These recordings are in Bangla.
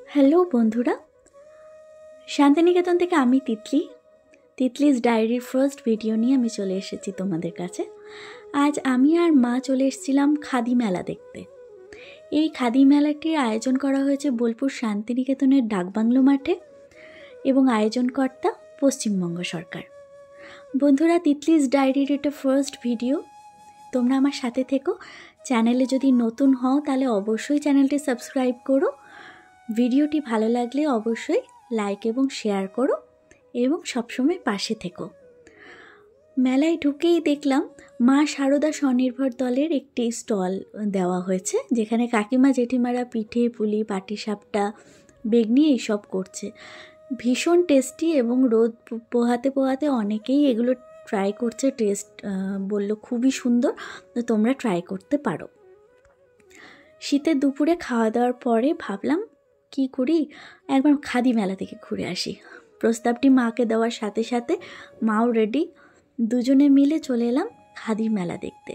হ্যালো বন্ধুরা, শান্তিনিকেতন থেকে আমি তিতলিজ ডায়েরির ফার্স্ট ভিডিও নিয়ে আমি চলে এসেছি তোমাদের কাছে। আজ আমি আর মা চলে এসেছিলাম খাদি মেলা দেখতে। এই খাদি মেলাটির আয়োজন করা হয়েছে বোলপুর শান্তিনিকেতনের ডাকবাংলো মাঠে এবং আয়োজনকর্তা পশ্চিমবঙ্গ সরকার। বন্ধুরা, তিতলিজ ডায়েরির এটা ফার্স্ট ভিডিও, তোমরা আমার সাথে থেকো। চ্যানেলে যদি নতুন হও তাহলে অবশ্যই চ্যানেলটি সাবস্ক্রাইব করো। ভিডিওটি ভালো লাগলে অবশ্যই লাইক এবং শেয়ার করো এবং সবসময় পাশে থেকো। মেলায় ঢুকেই দেখলাম মা শারদা স্বনির্ভর দলের একটি স্টল দেওয়া হয়েছে, যেখানে কাকিমা জেঠিমারা পিঠে পুলি পাটিসাপটা বেগনি এইসব করছে। ভীষণ টেস্টি এবং রোদ পোহাতে পোহাতে অনেকেই এগুলো ট্রাই করছে। টেস্ট বললো খুবই সুন্দর, তো তোমরা ট্রাই করতে পারো। শীতের দুপুরে খাওয়া দাওয়ার পরে ভাবলাম কি করি, একবার খাদি মেলা থেকে ঘুরে আসি। প্রস্তাবটি মাকে দেওয়ার সাথে সাথে মাও রেডি। দুজনে মিলে চলে এলাম খাদি মেলা দেখতে।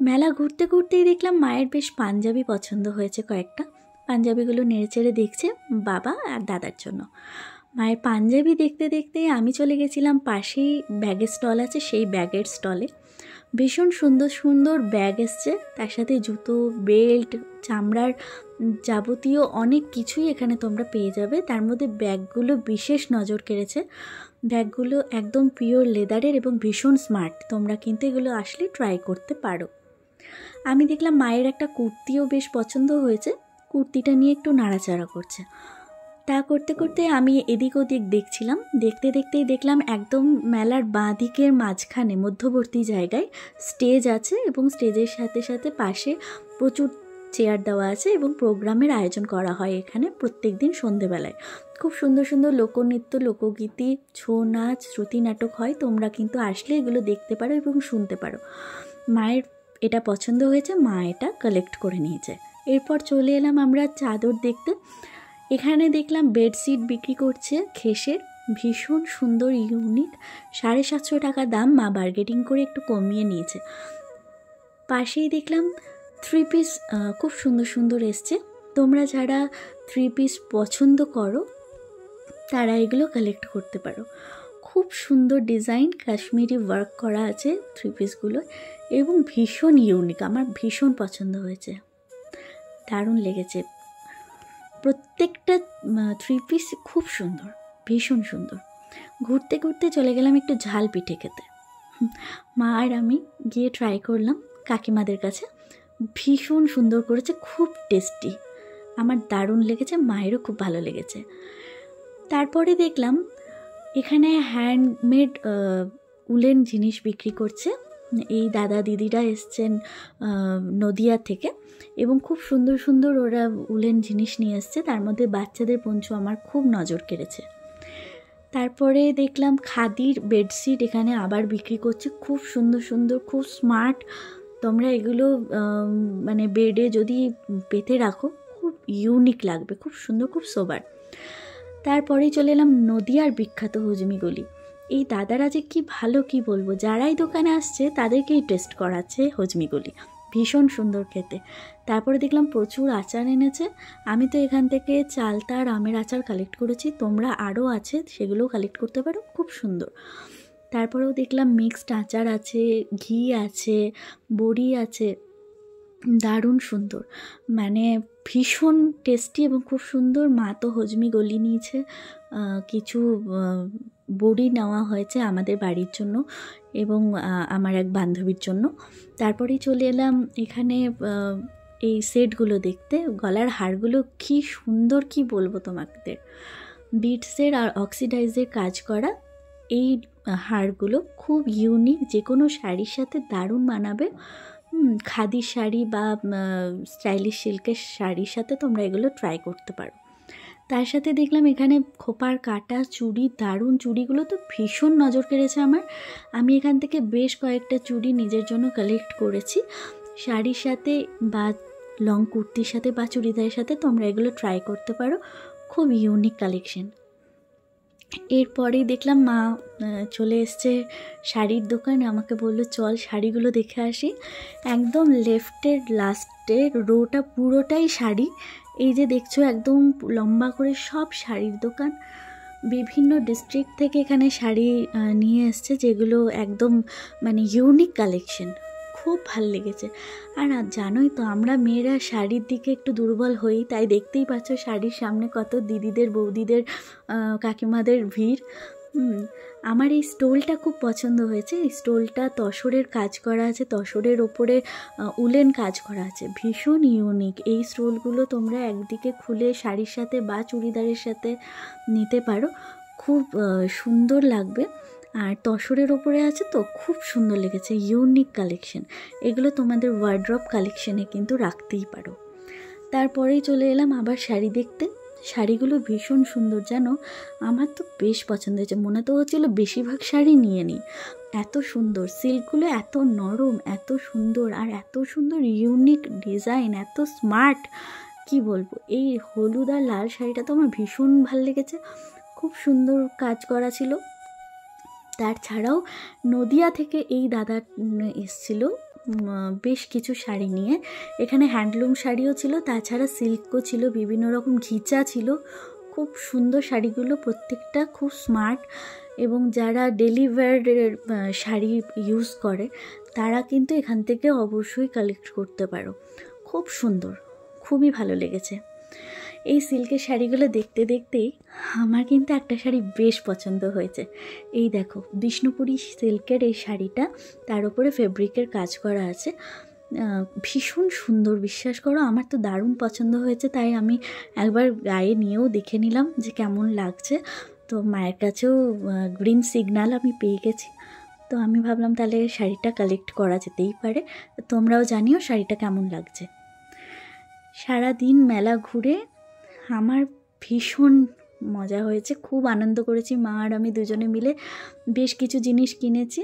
মেলা ঘুরতে ঘুরতেই দেখলাম মায়ের বেশ পাঞ্জাবি পছন্দ হয়েছে কয়েকটা। পাঞ্জাবিগুলো নেড়েচেড়ে দেখছে বাবা আর দাদার জন্য। মায়ের পাঞ্জাবি দেখতে দেখতে আমি চলে গেছিলাম পাশেই ব্যাগের স্টল আছে, সেই ব্যাগের স্টলে ভীষণ সুন্দর সুন্দর ব্যাগ এসছে, তার সাথে জুতো, বেল্ট, চামড়ার যাবতীয় অনেক কিছুই এখানে তোমরা পেয়ে যাবে। তার মধ্যে ব্যাগগুলো বিশেষ নজর কেড়েছে। ব্যাগগুলো একদম পিওর লেদারের এবং ভীষণ স্মার্ট। তোমরা কিন্তু এগুলো আসলে ট্রাই করতে পারো। আমি দেখলাম মায়ের একটা কুর্তিও বেশ পছন্দ হয়েছে, কুর্তিটা নিয়ে একটু নাড়াচাড়া করছে। তা করতে করতে আমি এদিক ওদিক দেখছিলাম। দেখতে দেখতেই দেখলাম একদম মেলার বাঁ দিকের মাঝখানে মধ্যবর্তী জায়গায় স্টেজ আছে এবং স্টেজের সাথে সাথে পাশে প্রচুর চেয়ার দেওয়া আছে এবং প্রোগ্রামের আয়োজন করা হয় এখানে প্রত্যেক দিন সন্ধেবেলায়। খুব সুন্দর সুন্দর লোকনৃত্য, লোকগীতি, ছৌ নাচ, শ্রুতি নাটক হয়। তোমরা কিন্তু আসলে এগুলো দেখতে পারো এবং শুনতে পারো। মায়ের এটা পছন্দ হয়েছে, মা এটা কালেক্ট করে নিয়েছে। এরপর চলে এলাম আমরা চাদর দেখতে। এখানে দেখলাম বেডশিট বিক্রি করছে খেসের, ভীষণ সুন্দর ইউনিক। 750 টাকা দাম, মা বার্গেটিং করে একটু কমিয়ে নিয়েছে। পাশেই দেখলাম 3 পিস খুব সুন্দর সুন্দর এসছে। তোমরা যারা 3 পিস পছন্দ করো তারা এগুলো কালেক্ট করতে পারো। খুব সুন্দর ডিজাইন, কাশ্মীরি ওয়ার্ক করা আছে 3 পিসগুলো এবং ভীষণ ইউনিক। আমার ভীষণ পছন্দ হয়েছে, দারুণ লেগেছে। প্রত্যেকটা 3 পিস খুব সুন্দর, ভীষণ সুন্দর। ঘুরতে ঘুরতে চলে গেলাম একটু ঝাল পিঠে খেতে। মা আর আমি গিয়ে ট্রাই করলাম কাকিমাদের কাছে। ভীষণ সুন্দর করেছে, খুব টেস্টি। আমার দারুণ লেগেছে, মায়েরও খুব ভালো লেগেছে। তারপরে দেখলাম এখানে হ্যান্ডমেড উলেন জিনিস বিক্রি করছে। এই দাদা দিদিরা এসছেন নদিয়া থেকে এবং খুব সুন্দর সুন্দর ওরা উলেন জিনিস নিয়ে এসছে। তার মধ্যে বাচ্চাদের পঞ্চু আমার খুব নজর কেড়েছে। তারপরে দেখলাম খাদির বেডশিট এখানে আবার বিক্রি করছে, খুব সুন্দর সুন্দর, খুব স্মার্ট। তোমরা এগুলো মানে বেডে যদি পেতে রাখো খুব ইউনিক লাগবে, খুব সুন্দর, খুব সোবার। তারপরেই চলে এলাম নদিয়ার বিখ্যাত হজমিগলি। এই দাদারা যে কি ভালো, কি বলবো, যারাই দোকানে আসছে তাদেরকেই টেস্ট করাচ্ছে হজমিগলি। ভীষণ সুন্দর খেতে। তারপরে দেখলাম প্রচুর আচার এনেছে। আমি তো এখান থেকে চালতা আর আমের আচার কালেক্ট করেছি, তোমরা আরও আছে সেগুলোও কালেক্ট করতে পারো, খুব সুন্দর। তারপরেও দেখলাম মিক্সড আচার আছে, ঘি আছে, বড়ি আছে, দারুণ সুন্দর, মানে ভীষণ টেস্টি এবং খুব সুন্দর। মা তো হজমি গলি নিয়েছে, কিছু বড়ি নেওয়া হয়েছে আমাদের বাড়ির জন্য এবং আমার এক বান্ধবীর জন্য। তারপরেই চলে এলাম এখানে এই সেটগুলো দেখতে। গলার হারগুলো কি সুন্দর, কি বলবো তোমাদের। বিটসের আর অক্সিডাইজের কাজ করা এই হারগুলো খুব ইউনিক, যে কোনো শাড়ির সাথে দারুণ মানাবে। খাদির শাড়ি বা স্টাইলিশ সিল্কের শাড়ির সাথে তোমরা এগুলো ট্রাই করতে পারো। তার সাথে দেখলাম এখানে খোপার কাটা চুড়ি, দারুণ চুড়িগুলো তো ভীষণ নজর কেড়েছে আমার। আমি এখান থেকে বেশ কয়েকটা চুড়ি নিজের জন্য কালেক্ট করেছি। শাড়ির সাথে বা লং কুর্তির সাথে বা চুড়িদারের সাথে তোমরা এগুলো ট্রাই করতে পারো, খুব ইউনিক কালেকশন। এরপরেই দেখলাম মা চলে এসছে শাড়ির দোকানে, আমাকে বললো চল শাড়িগুলো দেখে আসি। একদম লেফটের লাস্টের রোটা পুরোটাই শাড়ি। এই যে দেখছো একদম লম্বা করে সব শাড়ির দোকান। বিভিন্ন ডিস্ট্রিক্ট থেকে এখানে শাড়ি নিয়ে এসছে, যেগুলো একদম মানে ইউনিক কালেকশন, খুব ভাল লেগেছে। আর জানোই তো আমরা মেয়েরা শাড়ির দিকে একটু দুর্বল হই, তাই দেখতেই পাচ্ছ শাড়ির সামনে কত দিদিদের, বৌদিদের, কাকিমাদের ভিড়। আমার এই স্টোলটা খুব পছন্দ হয়েছে। এই স্টোলটা তসরের কাজ করা আছে, তসরের ওপরে উলেন কাজ করা আছে, ভীষণ ইউনিক। এই স্টোলগুলো তোমরা একদিকে খুলে শাড়ির সাথে বা চুড়িদারের সাথে নিতে পারো, খুব সুন্দর লাগবে। আর তসরের ওপরে আছে তো খুব সুন্দর লেগেছে, ইউনিক কালেকশন। এগুলো তোমাদের ওয়ার্ড্রপ কালেকশনে কিন্তু রাখতেই পারো। তারপরেই চলে এলাম আবার শাড়ি দেখতে। শাড়িগুলো ভীষণ সুন্দর, জানো আমার তো বেশ পছন্দ হয়েছে। মনে তো হচ্ছিলো বেশিরভাগ শাড়ি নিয়ে নিই, এত সুন্দর। সিল্কগুলো এত নরম, এত সুন্দর, আর এত সুন্দর ইউনিক ডিজাইন, এত স্মার্ট, কি বলবো। এই হলুদ আর লাল শাড়িটা তো আমার ভীষণ ভালো লেগেছে, খুব সুন্দর কাজ করা ছিল। তাছাড়াও নদিয়া থেকে এই দাদা এসছিল বেশ কিছু শাড়ি নিয়ে। এখানে হ্যান্ডলুম শাড়িও ছিল, তাছাড়া সিল্কও ছিল, বিভিন্ন রকম ঘিচা ছিল। খুব সুন্দর শাড়িগুলো, প্রত্যেকটা খুব স্মার্ট। এবং যারা ডেলি ওয়্যারের শাড়ি ইউজ করে তারা কিন্তু এখান থেকে অবশ্যই কালেক্ট করতে পারো। খুব সুন্দর, খুবই ভালো লেগেছে। এই সিল্কের শাড়িগুলো দেখতে দেখতেই আমার কিন্তু একটা শাড়ি বেশ পছন্দ হয়েছে। এই দেখো বিষ্ণুপুরি সিল্কের এই শাড়িটা, তার উপরে ফেব্রিকের কাজ করা আছে, ভীষণ সুন্দর। বিশ্বাস করো আমার তো দারুণ পছন্দ হয়েছে, তাই আমি একবার গায়ে নিয়েও দেখে নিলাম যে কেমন লাগছে। তো মায়ের কাছেও গ্রিন সিগন্যাল আমি পেয়ে গেছি, তো আমি ভাবলাম তাহলে শাড়িটা কালেক্ট করা যেতেই পারে। তোমরাও জানিও শাড়িটা কেমন লাগছে। সারাদিন মেলা ঘুরে আমার ভীষণ মজা হয়েছে, খুব আনন্দ করেছি। মা আর আমি দুজনে মিলে বেশ কিছু জিনিস কিনেছি,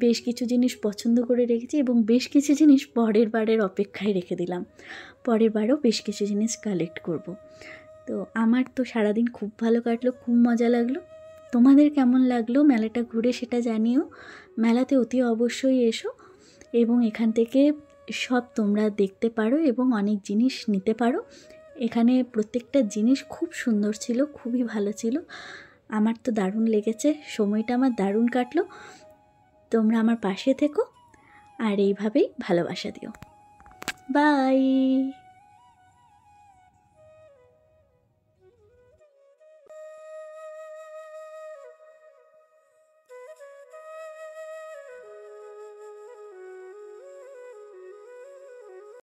বেশ কিছু জিনিস পছন্দ করে রেখেছি, এবং বেশ কিছু জিনিস পরের বারের অপেক্ষায় রেখে দিলাম। পরের বারও বেশ কিছু জিনিস কালেক্ট করব। তো আমার তো সারাদিন খুব ভালো কাটলো, খুব মজা লাগলো। তোমাদের কেমন লাগলো মেলাটা ঘুরে সেটা জানিও। মেলাতে অতি অবশ্যই এসো, এবং এখান থেকে সব তোমরা দেখতে পারো এবং অনেক জিনিস নিতে পারো। এখানে প্রত্যেকটা জিনিস খুব সুন্দর ছিল, খুবই ভালো ছিল। আমার তো দারুণ লেগেছে, সময়টা আমার দারুণ কাটলো। তোমরা আমার পাশে থেকো আর এইভাবেই ভালোবাসা দিও। বাই।